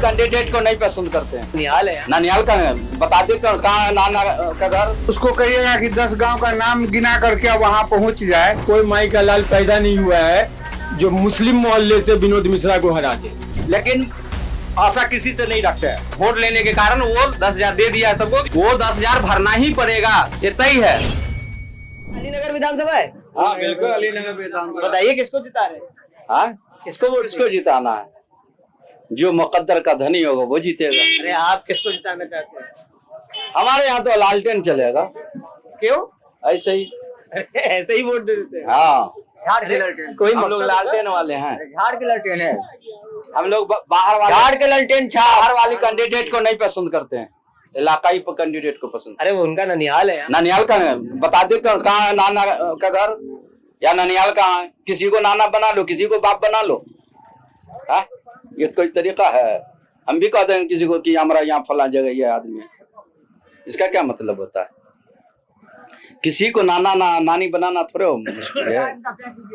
Candidate को नहीं पसंद करते हैं। निहाल है ननिहाल का बता दे कहाँ है नाना का घर। उसको कहिएगा कि 10 गांव का नाम गिना करके वहाँ पहुँच जाए। कोई माई का लाल पैदा नहीं हुआ है जो मुस्लिम मोहल्ले से विनोद मिश्रा को हरा दे, लेकिन आशा किसी से नहीं रखते हैं। वोट लेने के कारण वो 10,000 दे दिया सबको, वो 10,000 भरना ही पड़ेगा, ये तय है। अलीनगर विधानसभा है। हाँ बिल्कुल, अलीनगर विधानसभा। बताइए किसको जिता रहे, हाँ किसको वोट किसको जिताना है? जो मुकद्दर का धनी होगा वो जीतेगा। अरे आप किसको जिताना चाहते हैं? हमारे यहाँ तो लालटेन चलेगा। क्यों? ऐसे ही ऐसे ही वोट दे देते हैं। हाँ, झाड़ के ललटेन, कोई हम लोग लालटेन वाले हैं। झाड़ के ललटेन है। हम लोग बाहर वाले झाड़ के ललटेन बाहर वाले कैंडिडेट को नहीं पसंद करते हैं, इलाकाई कैंडिडेट को पसंद। अरे वो उनका ननिहाल है। ननिहाल का बता दे कहाँ है नाना का घर, या ननिहाल कहाँ है? किसी को नाना बना लो, किसी को बाप बना लो। हाँ, ये कोई तरीका है? हम भी कहते हैं किसी को कि हमारा यहाँ फला जगह ये आदमी है, इसका क्या मतलब होता है? किसी को नाना नानी बनाना थोड़े मुश्किल है।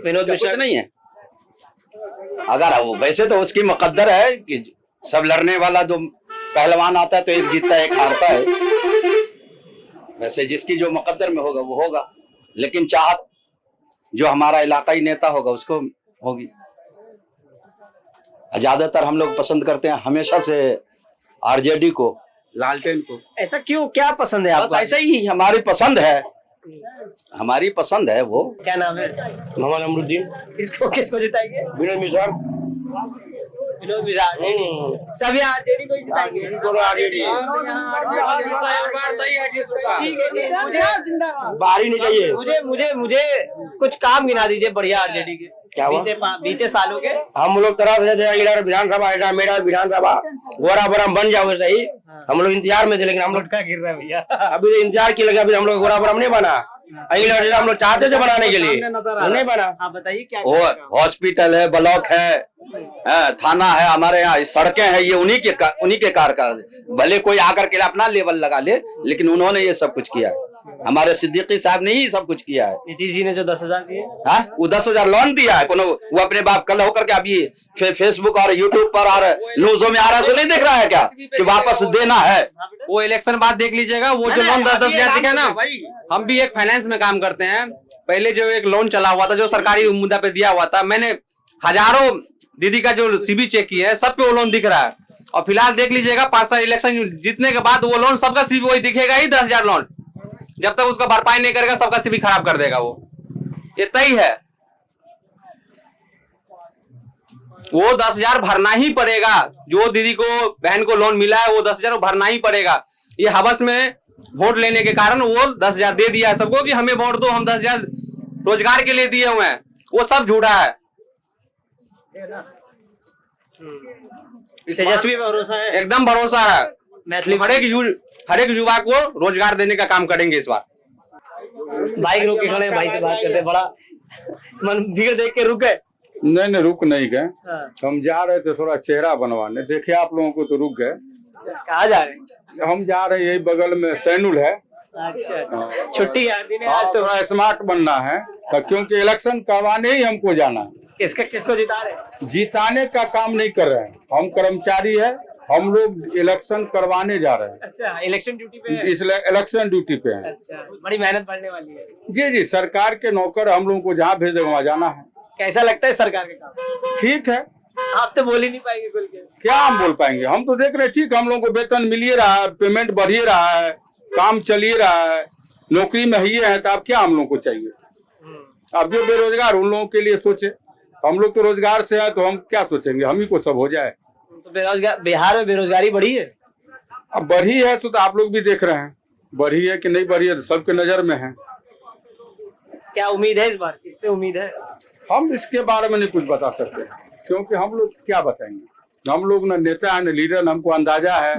विनोद मिश्रा कुछ नहीं है। अगर वो वैसे तो उसकी मुकद्दर है कि सब लड़ने वाला जो पहलवान आता है तो एक जीतता है एक हारता है। वैसे जिसकी जो मुकद्दर में होगा वो होगा, लेकिन चाहत जो हमारा इलाकाई नेता होगा उसको होगी। ज्यादातर हम लोग पसंद करते हैं हमेशा से आरजेडी को, लालटेन को। ऐसा क्यों, क्या पसंद है बस आपको? ऐसे ही हमारी पसंद है, हमारी पसंद है वो। क्या नाम है? मोहम्मद अमरुद्दीन, किसको किसको जिताएंगे? विनोद मिश्रा, विनोद मिश्रा। सभी आरजेडी को ही जिताएंगे। बाहरी नहीं चाहिए। मुझे मुझे मुझे कुछ काम गिना दीजिए बढ़िया आरजेडी के। क्या हुआ? बीते सालों के। हम लोग तरफ से विधानसभा, मेरा विधानसभा गोरापुरम बन जाओ सही। हम लोग इंतजार में थे, लेकिन हम लोग क्या गिर रहा है भैया? अभी तो इंतजार की लगा, अभी हम लोग गोरापुरम नहीं बना। हम लोग चाहते थे बनाने के लिए, नहीं बना। आप बताइए क्या। हॉस्पिटल है, ब्लॉक है, थाना है, हमारे यहाँ सड़कें हैं, ये उन्हीं के कार्यकाल। भले कोई आकर के अपना लेवल लगा ले, लेकिन उन्होंने ये सब कुछ किया है। हमारे सिद्दीकी साहब ने ही सब कुछ किया है। नीतीश जी ने जो 10,000 दिए, हाँ, वो 10,000 लोन दिया है। वो अपने बाप कल होकर के अभी फेसबुक और यूट्यूब पर और न्यूजों में आ रहा है, तो नहीं देख रहा है क्या कि वापस देना है? वो इलेक्शन बाद देख लीजिएगा। वो जो लोन 10,000 दिखा ना, हम भी एक फाइनेंस में काम करते हैं। पहले जो एक लोन चला हुआ था जो सरकारी मुद्दा पे दिया हुआ था, मैंने हजारों दीदी का जो सीबी चेक किया है, सब पे वो लोन दिख रहा है। और फिलहाल देख लीजिएगा 5 साल इलेक्शन जीतने के बाद वो लोन सबका सीबी वही दिखेगा ही, 10,000 लोन। जब तक उसका भरपाई नहीं करेगा सबका सीबी खराब कर देगा वो, ये तय है। वो 10,000 भरना ही पड़ेगा। जो दीदी को, बहन को लोन मिला है वो 10,000 भरना ही पड़ेगा। ये हवस में वोट लेने के कारण वो 10,000 दे दिया है सबको कि हमें वोट दो, हम 10,000 रोजगार के लिए दिए हुए हैं। वो सब झूठा है। तेजस्वी पे भरोसा है? एकदम भरोसा है। मैथिली हर एक युवा को रोजगार देने का काम करेंगे इस बार। बाइक रोक के खड़े, भाई से बात करते, बड़ा मन भीड़ देख के रुके। नहीं रुक नहीं गए, हाँ। हम जा रहे थे थोड़ा चेहरा बनवाने, देखे आप लोगों को तो रुक गए। कहाँ जा रहे हैं? हम जा रहे हैं, यही बगल में सैनुल है। अच्छा, छुट्टी यार दिन है आज आज तो। थोड़ा स्मार्ट बनना है, तो क्योंकि इलेक्शन करवाने ही हमको जाना है। किसको जिता रहे? जिताने का काम नहीं कर रहे हैं, हम कर्मचारी है, हम लोग इलेक्शन करवाने जा रहे हैं। अच्छा, इलेक्शन ड्यूटी पे है? इसलिए इलेक्शन ड्यूटी पे हैं। अच्छा, बड़ी मेहनत पड़ने वाली है। जी, सरकार के नौकर, हम लोगों को जहाँ भेजे वहाँ जाना है। कैसा लगता है सरकार का काम? ठीक है, आप तो बोल ही नहीं पाएंगे खुल के। क्या हम बोल पाएंगे? हम तो देख रहे हैं, ठीक, हम लोगों को वेतन मिल ही रहा है, पेमेंट बढ़ ही रहा है, काम चल ही रहा है, नौकरी में ही है, तो अब क्या हम लोग को चाहिए? अब जो बेरोजगार उन लोगों के लिए सोचे, हम लोग तो रोजगार से हैं, तो हम क्या सोचेंगे? हम ही को सब हो जाए। तो बेरोजगार, बिहार में बेरोजगारी बढ़ी है? अब बढ़ी है तो आप लोग भी देख रहे हैं, बढ़ी है कि नहीं बढ़ी है तो सबके नजर में है। क्या उम्मीद है इस बार, किससे उम्मीद है? हम इसके बारे में नहीं कुछ बता सकते, क्योंकि हम लोग क्या बताएंगे? हम लोग न नेता है न लीडर, न हमको अंदाजा है।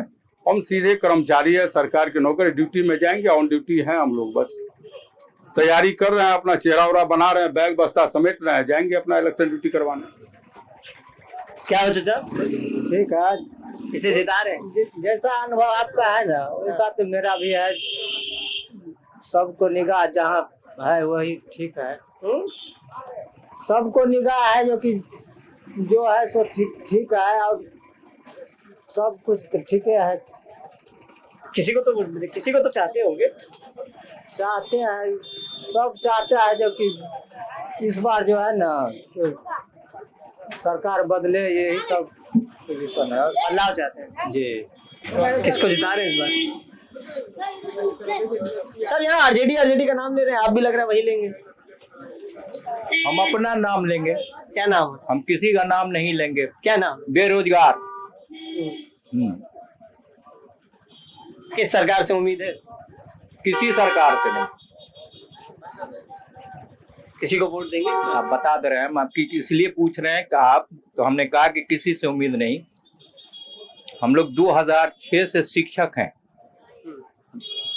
हम सीधे कर्मचारी है, सरकार के नौकर, ड्यूटी में जाएंगे, ऑन ड्यूटी है हम लोग। बस तैयारी कर रहे हैं, अपना चेहरा उरा बना रहे हैं, बैग बस्ता समेट रहे हैं, जाएंगे अपना इलेक्शन ड्यूटी करवाने। क्या हो चाचा? ठीक है, किसे जिता रहे? जैसा अनुभव आपका है ना वैसा तो मेरा भी है। सबको निगाह जहाँ है वही ठीक है। सबको निगाह है जो कि जो है सो ठीक है। और सब कुछ तो ठीक है। किसी को तो वोट मिले, किसी को तो चाहते होंगे। चाहते हैं, सब चाहते हैं जो कि इस बार जो है ना सरकार बदले, यही सब पोजीशन है। बदलाव चाहते हैं जी। किसको जिता रहे हैं इस बार? सब यहाँ आरजेडी का नाम ले रहे हैं, आप भी लग रहा है वही लेंगे। हम अपना नाम लेंगे, क्या नाम है? हम किसी का नाम नहीं लेंगे। क्या नाम? बेरोजगार। किस सरकार से उम्मीद है? किसी सरकार से नहीं। किसी को वोट देंगे? आप बता दे रहे हैं, हम आपकी इसलिए पूछ रहे हैं कि आप, तो हमने कहा कि किसी से उम्मीद नहीं। हम लोग 2006 से शिक्षक हैं।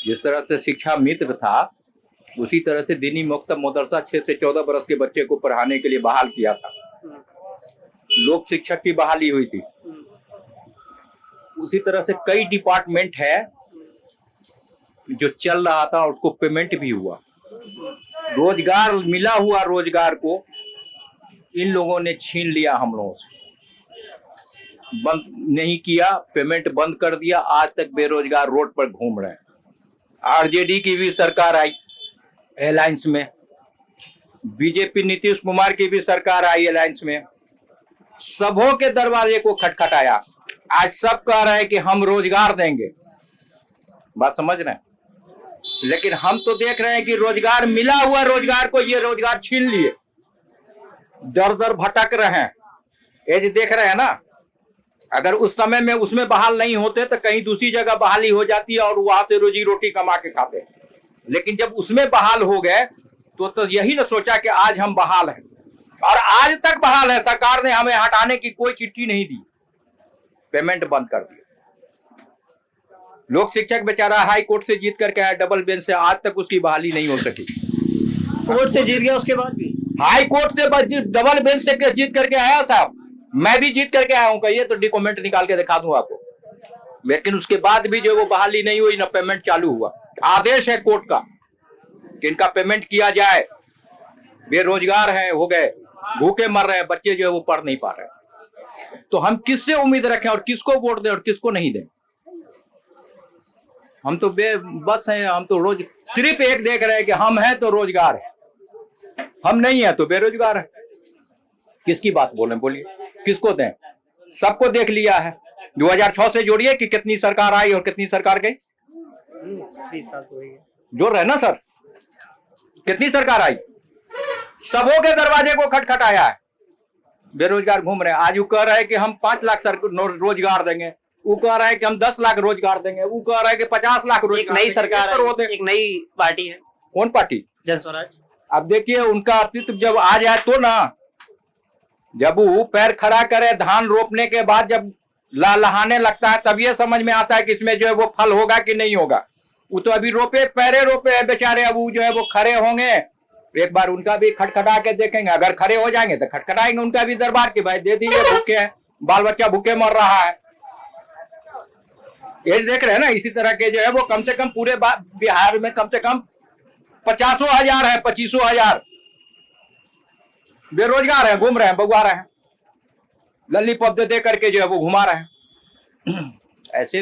जिस तरह से शिक्षा मित्र था, उसी तरह से दीनी मुक्त मदरसा 6 से 14 बरस के बच्चे को पढ़ाने के लिए बहाल किया था। लोक शिक्षक की बहाली हुई थी। उसी तरह से कई डिपार्टमेंट है जो चल रहा था और उसको पेमेंट भी हुआ। रोजगार मिला हुआ रोजगार को इन लोगों ने छीन लिया हम लोगों से, बंद नहीं किया, पेमेंट बंद कर दिया। आज तक बेरोजगार रोड पर घूम रहे हैं। आरजेडी की भी सरकार आई अलायंस में, बीजेपी नीतीश कुमार की भी सरकार आई अलायंस में, सबों के दरवाजे को खटखटाया। आज सब कह रहे हैं कि हम रोजगार देंगे, बात समझ रहे हैं। लेकिन हम तो देख रहे हैं कि रोजगार मिला हुआ रोजगार को ये रोजगार छीन लिए, दर दर भटक रहे हैं। ये जो देख रहे हैं ना, अगर उस समय में उसमें बहाल नहीं होते तो कहीं दूसरी जगह बहाली हो जाती है और वहां से रोजी रोटी कमा के खाते। लेकिन जब उसमें बहाल हो गए तो यही ना सोचा कि आज हम बहाल हैं, और आज तक बहाल है। सरकार ने हमें हटाने की कोई चिट्ठी नहीं दी, पेमेंट बंद कर दिया। लोक शिक्षक बेचारा हाई कोर्ट से जीत करके आया, डबल बेंच से, आज तक उसकी बहाली नहीं हो सकी। कोर्ट से जीत गया, उसके बाद भी हाई कोर्ट से डबल बेंच से जीत करके आया साहब। मैं भी जीत करके आया हूं, कहिए तो डॉक्यूमेंट निकाल के दिखा दूं आपको। लेकिन उसके बाद भी जो वो बहाली नहीं हुई, ना पेमेंट चालू हुआ। आदेश है कोर्ट का कि इनका पेमेंट किया जाए। बेरोजगार है, हो गए, भूखे मर रहे हैं बच्चे, जो है वो पढ़ नहीं पा रहे। तो हम किससे उम्मीद रखें और किसको वोट दें और किसको नहीं दें? हम तो बेबस हैं। हम तो रोज सिर्फ एक देख रहे हैं कि हम हैं तो रोजगार है, हम नहीं है तो बेरोजगार है। किसकी बात बोलें, बोलिए, किसको दें? सबको देख लिया है। 2006 से जोड़िए कि कितनी सरकार आई और कितनी सरकार गई। 20 साल तो हो गए। जोड़ रहे ना सर, कितनी सरकार आई, सबों के दरवाजे को खटखटाया है। बेरोजगार घूम रहे हैं। आज वो कह रहे हैं कि हम 5 लाख रोजगार देंगे, वो कह रहा है कि हम 10 लाख रोजगार देंगे, वो कह रहा है कि 50 लाख रोजगार। एक नई सरकार है, एक नई पार्टी है। कौन पार्टी? जन स्वराज। अब देखिए उनका अस्तित्व जब आ जाए तो ना, जब वो पैर खड़ा करे, धान रोपने के बाद जब लहलहाने लगता है, तब ये समझ में आता है कि इसमें जो है वो फल होगा कि नहीं होगा। वो तो अभी पैरे रोपे है बेचारे, अब वो जो है वो खड़े होंगे। एक बार उनका भी खटखटा के देखेंगे, अगर खड़े हो जाएंगे तो खटखटाएंगे उनका भी दरबार की, भाई दे दीजिए, भूखे हैं, बाल बच्चा भूखे मर रहा है। ये देख रहे हैं ना। इसी तरह के जो है वो कम से कम पूरे बिहार में कम से कम 50,000 है, 25,000 बेरोजगार है, घूम रहे हैं, बगुआ रहे हैं, लल्लीपॉप दे करके जो है वो घुमा रहे हैं। ऐसे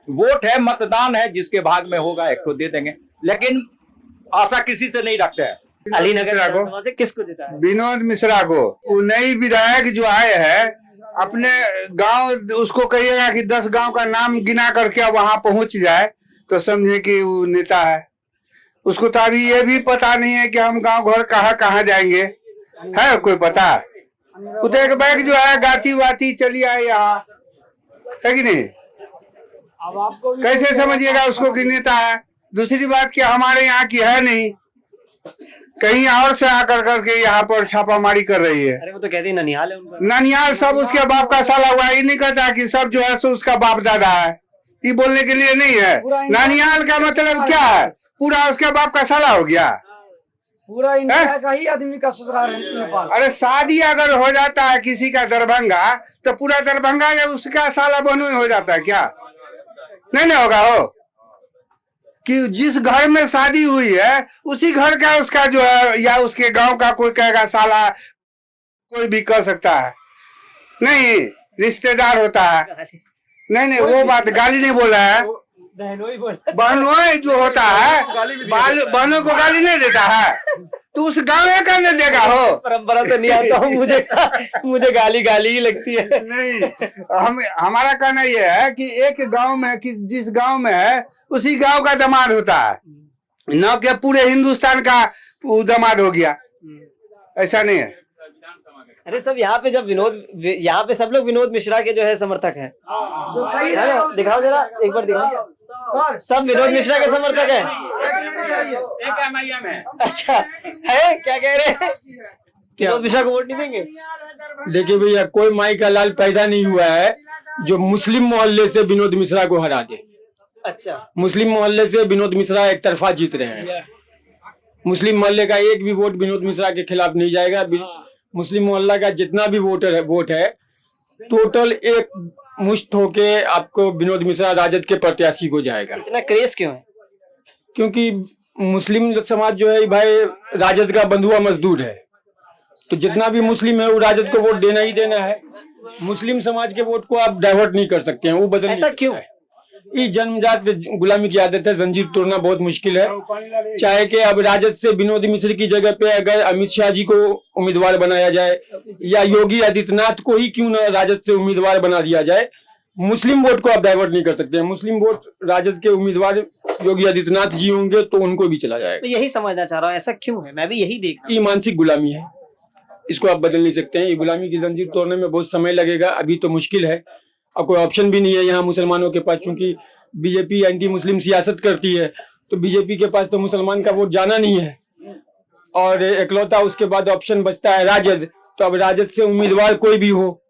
वोट है, मतदान है, जिसके भाग में होगा एक तो दे देंगे, लेकिन आशा किसी से नहीं रखते हैं। अलीनगर विधानसभा से किसको जिताया? विनोद मिश्रा को। वो नई विधायक जो आए हैं, अपने गांव, उसको कहिएगा कि 10 गांव का नाम गिना करके वहां पहुंच जाए तो समझे कि वो नेता है। उसको तो अभी ये भी पता नहीं है कि हम गांव घर कहाँ जाएंगे, है कोई पता? वो तो एक बैग जो है गाती वाती चली आए यहाँ, है कि नहीं? अब आपको कैसे समझिएगा उसको कि नेता है? दूसरी बात कि हमारे यहाँ की है नहीं, कहीं और से आकर करके यहाँ पर छापामारी कर रही है। अरे वो तो कहते हैं ननिहाल है उनका। ननिहाल सब उसके बाप का साला हुआ। ये नहीं कहता कि सब जो है सो उसका बाप दादा है, ये बोलने के लिए नहीं है। ननिहाल का मतलब क्या है? पूरा उसके बाप का साला हो गया, पूरा इंडिया का ही आदमी का ससुराल है नेपाल। अरे शादी अगर हो जाता है किसी का दरभंगा, तो पूरा दरभंगा जो उसका साला बहनोई हो जाता है क्या? नहीं होगा हो कि जिस घर में शादी हुई है उसी घर का उसका जो है, या उसके गांव का कोई कहेगा साला, कोई भी कह सकता है। नहीं, रिश्तेदार होता है। नहीं वो बात गाली नहीं बोल रहा है। बहनों जो होता है बहनों को गाली नहीं देता है, तो उस गाँव का नहीं देगा हो। परंपरा से नहीं आता हूँ, मुझे गाली ही लगती है। नहीं, हमारा कहना यह है कि एक गांव में जिस गांव में है उसी गांव का दामाद होता है, न कि पूरे हिंदुस्तान का वो दामाद हो गया, ऐसा नहीं है। अरे सब यहाँ पे यहाँ पे सब लोग विनोद मिश्रा के जो है समर्थक हैं, है ना? दिखाओ जरा, एक बार दिखाओ। सब विनोद मिश्रा के समर्थक हैं। अच्छा है, क्या कह रहे हैं? विनोद मिश्रा को वोट नहीं देंगे? देखिए भैया, कोई माई का लाल पैदा नहीं हुआ है जो मुस्लिम मोहल्ले से विनोद मिश्रा को हरा दे। अच्छा, मुस्लिम मोहल्ले से विनोद मिश्रा एक तरफा जीत रहे हैं। मुस्लिम मोहल्ले का एक भी वोट विनोद मिश्रा के खिलाफ नहीं जाएगा। मुस्लिम मोहल्ला का जितना भी वोट है टोटल एक मुश्त होके आपको विनोद मिश्रा राजद के प्रत्याशी को जाएगा। इतना क्रेज क्यों है? क्योंकि मुस्लिम समाज जो है भाई राजद का बंधुआ मजदूर है, तो जितना भी मुस्लिम है वो राजद को वोट देना ही देना है। मुस्लिम समाज के वोट को आप डाइवर्ट नहीं कर सकते हैं, वो बदल। ऐसा क्यों? ये जन्मजात गुलामी की आदत है, जंजीर तोड़ना बहुत मुश्किल है। चाहे कि अब राजद से विनोद मिश्र की जगह पे अगर अमित शाह जी को उम्मीदवार बनाया जाए या योगी आदित्यनाथ को ही क्यों ना राजद से उम्मीदवार बना दिया जाए, मुस्लिम वोट को आप डाइवर्ट नहीं कर सकते हैं। मुस्लिम वोट राजद के उम्मीदवार योगी आदित्यनाथ जी होंगे तो उनको भी चला जाएगा। तो यही समझना चाह रहा हूँ, ऐसा क्यों है? मैं भी यही देख रहा हूं। ये मानसिक गुलामी है, इसको आप बदल नहीं सकते हैं। ये गुलामी की जंजीर तोड़ने में बहुत समय लगेगा, अभी तो मुश्किल है। अब कोई ऑप्शन भी नहीं है यहाँ मुसलमानों के पास, क्योंकि बीजेपी एंटी मुस्लिम सियासत करती है, तो बीजेपी के पास तो मुसलमान का वोट जाना नहीं है और इकलौता उसके बाद ऑप्शन बचता है राजद। तो अब राजद से उम्मीदवार कोई भी हो,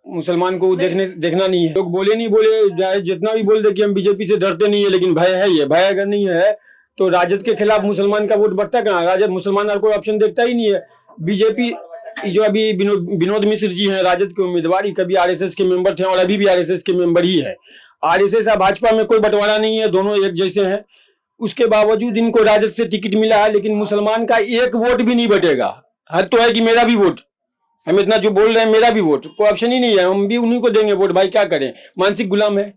मुसलमान को देखना नहीं है। लोग बोले नहीं बोले, जितना भी बोल दे कि हम बीजेपी से डरते नहीं है, लेकिन भय है। ये भय अगर नहीं है तो राजद के खिलाफ मुसलमान का वोट बढ़ता कहाँ? राजद मुसलमान और कोई ऑप्शन देखता ही नहीं है। बीजेपी जो अभी विनोद मिश्र जी हैं राजद के उम्मीदवार, कभी आरएसएस के मेंबर थे और अभी भी आरएसएस के मेंबर ही है। आरएसएस और भाजपा में कोई बंटवारा नहीं है, दोनों एक जैसे हैं। उसके बावजूद इनको राजद से टिकट मिला है, लेकिन मुसलमान का एक वोट भी नहीं बटेगा। हद तो है कि मेरा भी वोट, हम इतना जो बोल रहे हैं मेरा भी वोट, कोई ऑप्शन ही नहीं है, हम भी उन्हीं को देंगे वोट। भाई क्या करें, मानसिक गुलाम है,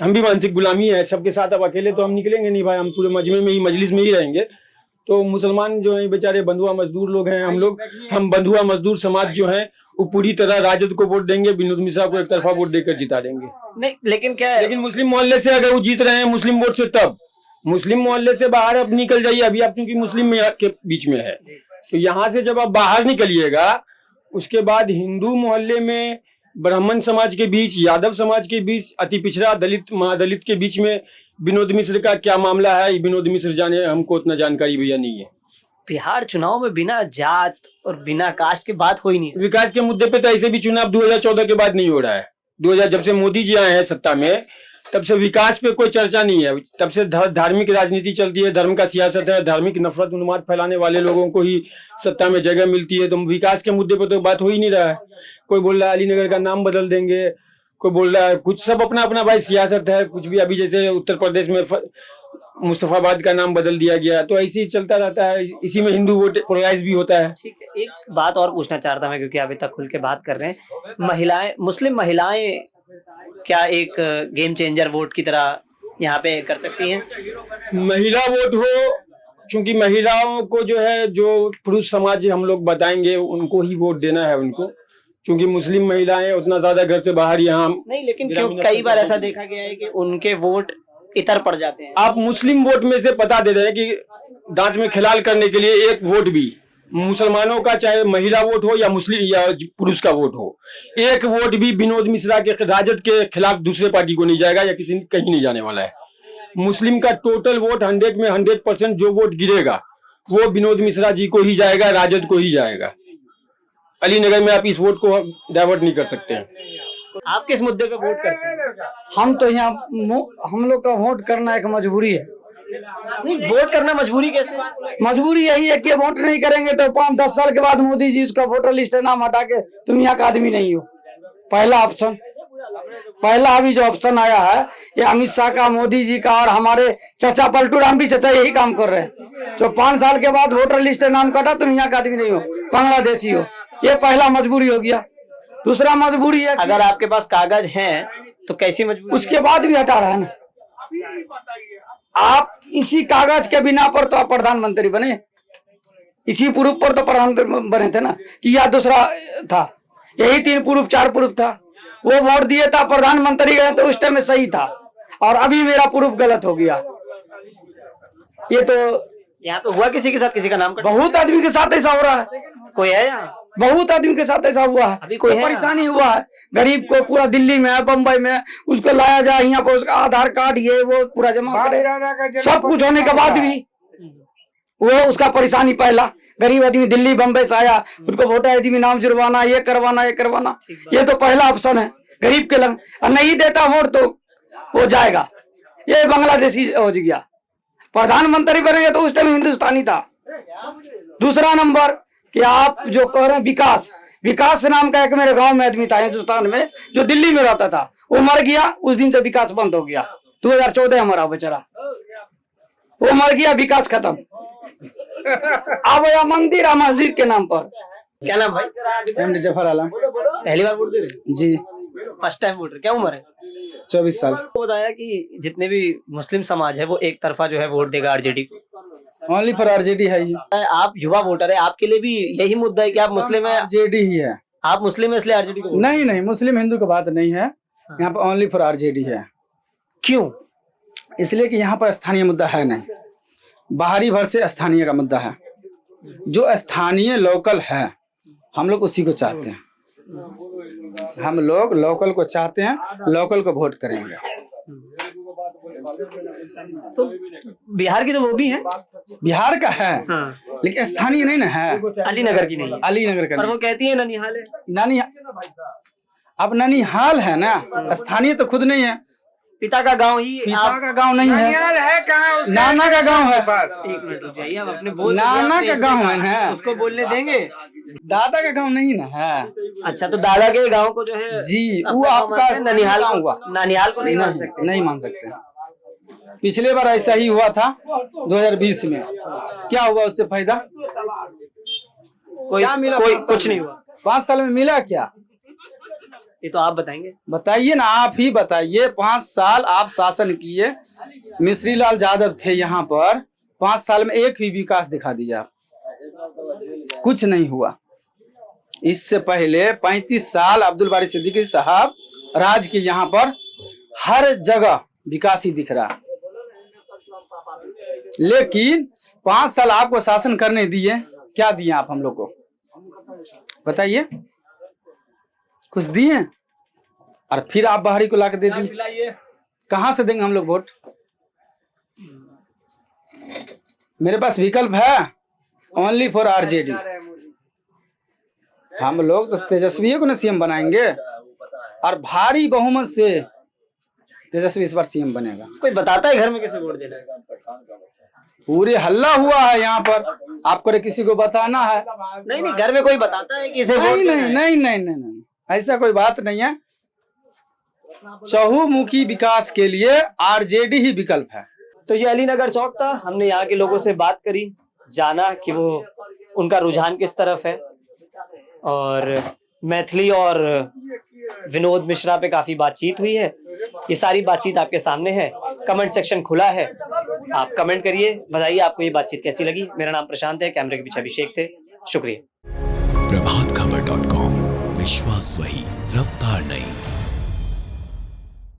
हम भी मानसिक गुलामी है सबके साथ। अब अकेले तो हम निकलेंगे नहीं भाई, हम पूरे मजमे में ही मजलिस में ही रहेंगे। तो मुसलमान जो है बेचारे बंधुआ मजदूर लोग हैं, हम बंधुआ मजदूर समाज जो है वो पूरी तरह राजद को वोट देंगे, विनोद मिश्रा को एक तरफा वोट देकर जिता देंगे। नहीं, लेकिन क्या है? लेकिन मुस्लिम मोहल्ले से अगर वो जीत रहे हैं मुस्लिम वोट से, तब मुस्लिम मोहल्ले से बाहर अब निकल जाइए। अभी आप क्योंकि मुस्लिम के बीच में है, तो यहाँ से जब आप बाहर निकलिएगा, उसके बाद हिंदू मोहल्ले में ब्राह्मण समाज के बीच, यादव समाज के बीच, अति पिछड़ा दलित महादलित के बीच में विनोद मिश्र का क्या मामला है, विनोद मिश्र जाने, हमको उतना जानकारी भैया नहीं है। बिहार चुनाव में बिना जात और बिना कास्ट की बात हो ही नहीं। विकास के मुद्दे पे तो ऐसे भी चुनाव 2014 के बाद नहीं हो रहा है। 2000 जब से मोदी जी आए हैं सत्ता में, तब से विकास पे कोई चर्चा नहीं है। तब से धार्मिक राजनीति चलती है, धर्म का सियासत है, धार्मिक नफरत उन्माद फैलाने वाले लोगों को ही सत्ता में जगह मिलती है। तो विकास के मुद्दे पे तो बात हो ही नहीं रहा है। कोई बोल रहा है अलीनगर का नाम बदल देंगे, कोई बोल रहा है कुछ, सब अपना अपना भाई सियासत है। कुछ भी अभी जैसे उत्तर प्रदेश में मुस्तफाबाद का नाम बदल दिया गया, तो ऐसे ही चलता रहता है। इसी में हिंदू वोट पोलराइज भी होता है। ठीक है, एक बात और पूछना चाह रहा था मैं, क्योंकि अभी तक खुल के बात कर रहे हैं। महिलाएं, मुस्लिम महिलाएं क्या एक गेम चेंजर वोट की तरह यहाँ पे कर सकती हैं? महिला वोट हो, क्योंकि महिलाओं को जो है, जो पुरुष समाज हम लोग बताएंगे उनको ही वोट देना है उनको, क्योंकि मुस्लिम महिलाएं उतना ज्यादा घर से बाहर यहाँ नहीं। लेकिन क्यों कई बार ऐसा देखा गया है कि उनके वोट इतर पड़ जाते हैं। आप मुस्लिम वोट में से बता दे रहे हैं कि दांत में खिलाल करने के लिए एक वोट भी मुसलमानों का, चाहे महिला वोट हो या मुस्लिम या पुरुष का वोट हो, एक वोट भी विनोद मिश्रा के राजद के खिलाफ दूसरे पार्टी को नहीं जाएगा या किसी कहीं नहीं जाने वाला है। मुस्लिम का टोटल वोट 100 में 100% जो वोट गिरेगा वो विनोद मिश्रा जी को ही जाएगा, राजद को ही जाएगा। अलीनगर में आप इस वोट को डाइवर्ट नहीं कर सकते हैं। आप किस मुद्दे पे वोट करते हैं? हम तो यहाँ हम लोग का वोट करना एक मजबूरी है। नहीं, वोट करना मजबूरी कैसे? मजबूरी यही है कि वोट नहीं करेंगे तो 5-10 साल के बाद मोदी जी उसका वोटर लिस्ट नाम हटा के तुम यहाँ का आदमी नहीं हो। पहला ऑप्शन, पहला अभी जो ऑप्शन आया है ये अमित शाह का, मोदी जी का और हमारे चाचा पलटू राम भी चाचा यही काम कर रहे हैं। जो 5 साल के बाद वोटर लिस्ट नाम कटा तुम यहाँ का आदमी नहीं हो, बांग्लादेशी हो। ये पहला मजबूरी हो गया। दूसरा मजबूरी है कि अगर आपके पास कागज हैं तो कैसी मजबूरी? उसके बाद भी हटा रहा है ना। आप इसी कागज के बिना पर तो आप प्रधानमंत्री बने, इसी प्रूफ पर तो प्रधानमंत्री बने थे ना, कि या दूसरा था, यही 3 प्रूफ 4 प्रूफ था। वो वोट दिए था, प्रधानमंत्री गए तो उस टाइम में सही था, और अभी मेरा प्रूफ गलत हो गया। ये तो यहाँ पे हुआ किसी के साथ, किसी का नाम कट? बहुत आदमी के साथ ऐसा हो रहा है, कोई है यहाँ? बहुत आदमी के साथ ऐसा हुआ है। अभी कोई है? परेशानी हुआ है गरीब को, पूरा दिल्ली में है, बम्बई में, उसको लाया जाए यहाँ पर, उसका आधार कार्ड ये वो पूरा जमा करे, सब कुछ होने के बाद भी वो उसका परेशानी। पहला गरीब आदमी दिल्ली बम्बई से आया, उसको वोटर आईडी में नाम जुड़वाना, ये करवाना, ये करवाना, ये तो पहला ऑप्शन है गरीब के लंग, और नहीं देता वोट तो वो जाएगा। ये बांग्लादेशी हो गया। प्रधानमंत्री बनेंगे तो उस टाइम हिंदुस्तानी था। दूसरा नंबर कि आप जो कह रहे हैं विकास, विकास नाम का एक मेरे गांव में आदमी था हिंदुस्तान में, जो दिल्ली में रहता था, वो मर गया, उस दिन से विकास बंद हो गया। 2014 हमारा बेचारा, वो मर गया, विकास खत्म। अब या मंदिर और मस्जिद के नाम पर। क्या नाम भाई? एमडी जफर आलम। पहली बार वोट दे रहे? जी, फर्स्ट टाइम वोटर। क्या उम्र है? 24 साल। तो बताया कि जितने भी मुस्लिम समाज है वो एक तरफा जो है वोट देगा आरजेडी को। ओनली फॉर आरजेडी है ये। आप युवा वोटर है, आपके लिए भी यही मुद्दा है कि आप मुस्लिम है? आरजेडी ही है। आप मुस्लिम है इसलिए आरजेडी को? नहीं नहीं, मुस्लिम हिंदू का बात नहीं है, यहाँ पर ओनली फॉर आरजेडी है। क्यों? इसलिए कि यहाँ पर स्थानीय मुद्दा है नहीं, बाहरी भर से स्थानीय का मुद्दा है। जो स्थानीय लोकल है, हम लोग उसी को चाहते हैं। हम लोग लोकल को चाहते हैं, लोकल को वोट करेंगे। तो बिहार की तो वो भी है, बिहार का है, हाँ। लेकिन स्थानीय नहीं ना है। अलीनगर की नहीं, अलीनगर का पर नहीं। वो कहती है ननिहाल है। नानी, अब ननिहाल है ना, स्थानीय तो खुद नहीं है। पिता का गांव ही, पिता आप का गांव नहीं है, है कहाँ? नाना का गांव है। एक मिनट रुक जाइए, आप अपने बोल नाना का गांव है ना, उसको बोलने देंगे? दादा का गांव नहीं ना है। अच्छा, तो दादा के गांव को जो है जी, अपना वो गांव आपका मानते हैं, ननिहाल गांव को, हुआ। ननिहाल को नहीं मान सकते? नहीं मान सकते। पिछले बार ऐसा ही हुआ था 2020 में। क्या हुआ उससे फायदा? कोई क्या मिला? कोई 5 साल कुछ नहीं में? हुआ। 5 साल में मिला क्या? ये तो आप बताएंगे। बताइए ना, आप ही बताइए। 5 साल आप शासन किए, मिश्री लाल यादव थे यहाँ पर, 5 साल में एक भी विकास दिखा दीजिए, कुछ नहीं हुआ। इससे पहले 35 साल अब्दुल बारी सिद्दीकी साहब राज के यहाँ पर हर जगह विकास ही दिख रहा, लेकिन 5 साल आपको शासन करने दिए, क्या दिए आप हम लोग को? बताइए, कुछ दिए? और फिर आप बाहरी को लाके दे दिए। कहां से देंगे हम लोग वोट? मेरे पास विकल्प है, ओनली फॉर आरजेडी। हम लोग तो तेजस्वी को ना सीएम बनाएंगे, और भारी बहुमत से तेजस्वी इस बार सीएम बनेगा। कोई बताता है घर में किसे वोट देना है? पूरे हल्ला हुआ है यहाँ पर, आपको किसी को बताना है? नहीं नहीं, घर में कोई बताता है कि इसे वोट नहीं देना नहीं है? नहीं नहीं नहीं नहीं, ऐसा कोई बात नहीं है। चहुमुखी विकास के लिए आरजेडी ही विकल्प है। तो ये अलीनगर चौक था, हमने यहाँ के लोगों से बात करी, जाना कि वो उनका रुझान किस तरफ है, और मैथिली और विनोद मिश्रा पे काफी बातचीत हुई है। ये सारी बातचीत आपके सामने है, कमेंट सेक्शन खुला है, आप कमेंट करिए, बताइए आपको ये बातचीत कैसी लगी। मेरा नाम प्रशांत है, कैमरे के पीछे अभिषेक थे, शुक्रिया। प्रभातखबर.com, विश्वास वही, रफ्तार नहीं।